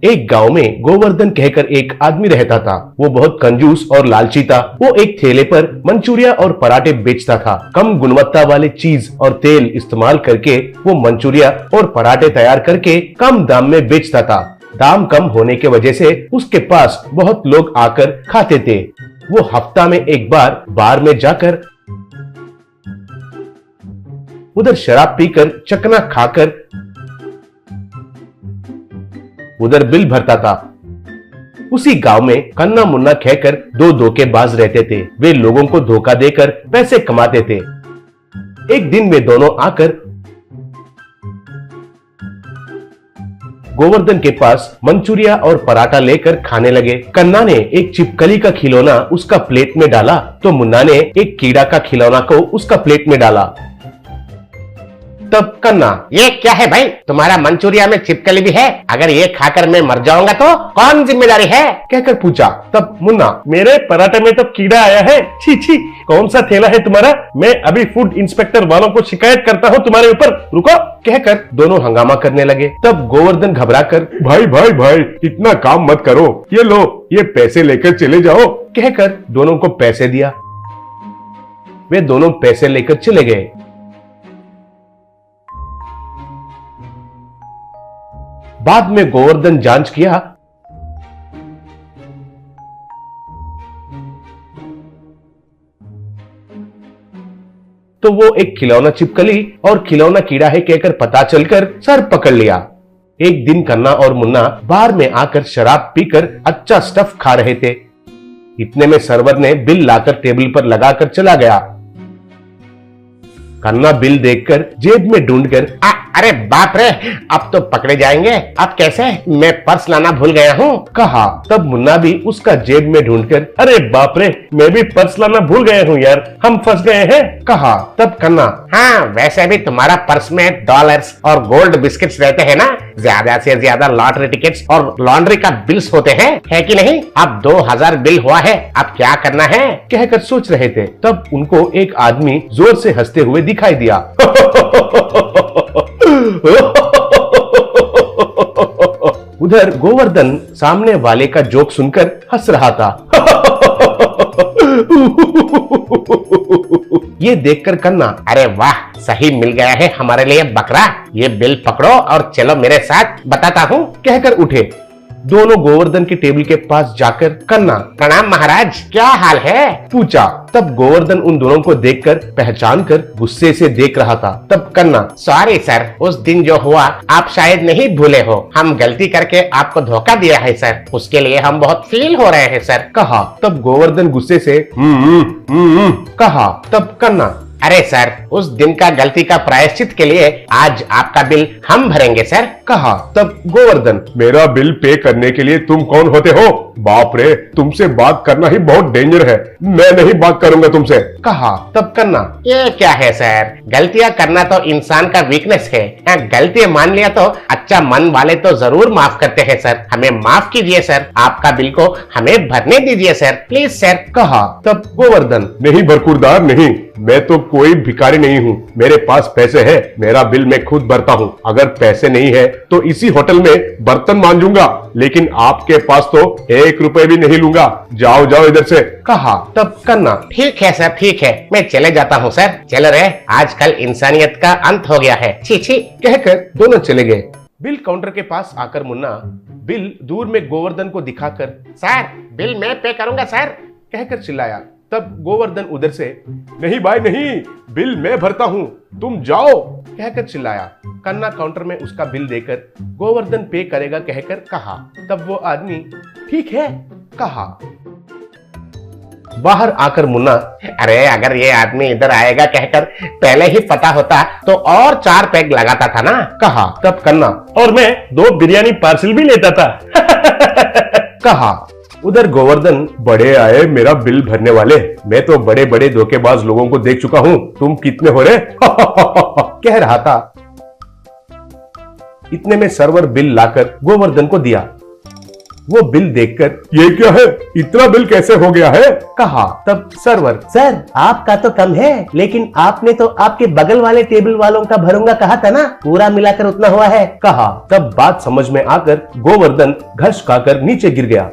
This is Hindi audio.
एक गांव में गोवर्धन कहकर एक आदमी रहता था। वो बहुत कंजूस और लालची था। वो एक ठेले पर मंचूरिया और पराठे बेचता था। कम गुणवत्ता वाले चीज और तेल इस्तेमाल करके वो मंचूरिया और पराठे तैयार करके कम दाम में बेचता था। दाम कम होने की वजह से उसके पास बहुत लोग आकर खाते थे। वो हफ्ता में एक बार में जाकर उधर शराब पीकर चकना खाकर उधर बिल भरता था। उसी गांव में कन्ना मुन्ना कहकर दो धोखेबाज रहते थे। वे लोगों को धोखा देकर पैसे कमाते थे। एक दिन वे दोनों आकर गोवर्धन के पास मंचूरिया और पराठा लेकर खाने लगे। कन्ना ने एक छिपकली का खिलौना उसका प्लेट में डाला तो मुन्ना ने एक कीड़ा का खिलौना को उसका प्लेट में डाला। तब कन्ना, ये क्या है भाई, तुम्हारा मंचूरिया में छिपकली भी है? अगर ये खाकर मैं मर जाऊंगा तो कौन जिम्मेदारी है? कहकर पूछा। तब मुन्ना, मेरे पराठे में तो कीड़ा आया है। छी छी, कौन सा ठेला है तुम्हारा? मैं अभी फूड इंस्पेक्टर वालों को शिकायत करता हूँ तुम्हारे ऊपर, रुको। कहकर दोनों हंगामा करने लगे। तब गोवर्धन घबराकर, भाई भाई भाई, इतना काम मत करो, ये लो, ये पैसे लेकर चले जाओ, कहकर दोनों को पैसे दिया। वे दोनों पैसे लेकर चले गए। बाद में गोवर्धन जांच किया तो वो एक खिलौना छिपकली और खिलौना कीड़ा है कहकर पता चलकर सर पकड़ लिया। एक दिन कन्ना और मुन्ना बार में आकर शराब पीकर अच्छा स्टफ खा रहे थे। इतने में सर्वर ने बिल लाकर टेबल पर लगाकर चला गया। कन्ना बिल देखकर जेब में ढूंढकर, अरे बाप रे, अब तो पकड़े जाएंगे। अब कैसे? मैं पर्स लाना भूल गया हूँ, कहा। तब मुन्ना भी उसका जेब में ढूंढकर, अरे बाप रे, मैं भी पर्स लाना भूल गया हूँ यार, हम फंस गए हैं, कहा। तब कन्ना, हाँ वैसे भी तुम्हारा पर्स में डॉलर्स और गोल्ड बिस्किट्स रहते हैं ना, ज्यादा से ज्यादा लॉटरी टिकट्स और लॉन्ड्री का बिल्स होते हैं, है कि नहीं? अब 2000 बिल हुआ है, अब क्या करना है? कहकर सोच रहे थे। तब उनको एक आदमी जोर से हंसते हुए दिखाई दिया। उधर गोवर्धन सामने वाले का जोक सुनकर हंस रहा था। ये देखकर कन्ना, अरे वाह, सही मिल गया है हमारे लिए बकरा। ये बिल पकड़ो और चलो मेरे साथ, बताता हूँ, कहकर उठे। दोनों गोवर्धन के टेबल के पास जाकर कन्ना, प्रणाम महाराज, क्या हाल है? पूछा। तब गोवर्धन उन दोनों को देखकर पहचान कर गुस्से से देख रहा था। तब कन्ना, सॉरी सर, उस दिन जो हुआ आप शायद नहीं भूले हो। हम गलती करके आपको धोखा दिया है सर, उसके लिए हम बहुत फील हो रहे हैं सर, कहा। तब गोवर्धन गुस्से से कहा। तब कन्ना, अरे सर, उस दिन का गलती का प्रायश्चित के लिए आज आपका बिल हम भरेंगे सर, कहा। तब गोवर्धन, मेरा बिल पे करने के लिए तुम कौन होते हो? बाप रे, तुमसे बात करना ही बहुत डेंजर है, मैं नहीं बात करूंगा तुमसे, कहा। तब कन्ना, ये क्या है सर, गलतियां करना तो इंसान का वीकनेस है। गलतियां मान लिया तो अच्छा मन वाले तो जरूर माफ करते हैं सर, हमें माफ कीजिए सर, आपका बिल को हमें भरने दीजिए सर, प्लीज सर, कहा। तब गोवर्धन, नहीं बरकुरदार नहीं, मैं तो कोई भिखारी नहीं हूँ, मेरे पास पैसे है, मेरा बिल मैं खुद भरता हूँ। अगर पैसे नहीं है तो इसी होटल में बर्तन मांजूंगा, लेकिन आपके पास तो 1 रुपए भी नहीं लूंगा, जाओ जाओ इधर से, कहा। तब कन्ना, ठीक है सर, ठीक है, मैं चले जाता हूँ सर, चलो रे, आजकल इंसानियत का अंत हो गया है, छी छी, कहकर दोनों चले गए। बिल काउंटर के पास आकर मुन्ना बिल दूर में गोवर्धन को दिखाकर, सर बिल मैं पे करूंगा सर, कहकर चिल्लाया। तब गोवर्धन उधर से, नहीं भाई नहीं, बिल मैं भरता हूँ, तुम जाओ, कहकर चिल्लाया। कन्ना काउंटर में उसका बिल देकर गोवर्धन पे करेगा कहकर कहा। तब वो आदमी, ठीक है, कहा। बाहर आकर मुन्ना, अरे अगर ये आदमी इधर आएगा कहकर पहले ही पता होता तो और 4 पैग लगाता था ना, कहा। तब कन्ना, और मैं 2 बिरयानी पार्सल भी लेता था, कहा। उधर गोवर्धन, बड़े आए मेरा बिल भरने वाले, मैं तो बड़े बड़े धोखेबाज लोगों को देख चुका हूँ, तुम कितने हो रे? कह रहा था। इतने में सर्वर बिल लाकर गोवर्धन को दिया। वो बिल देखकर ये क्या है, इतना बिल कैसे हो गया है? कहा। तब सर्वर, सर आपका तो कम है, लेकिन आपने तो आपके बगल वाले टेबल वालों का भरूंगा कहा था ना, पूरा मिलाकर उतना हुआ है। कहा। तब बात समझ में आकर गोवर्धन घस खाकर नीचे गिर गया।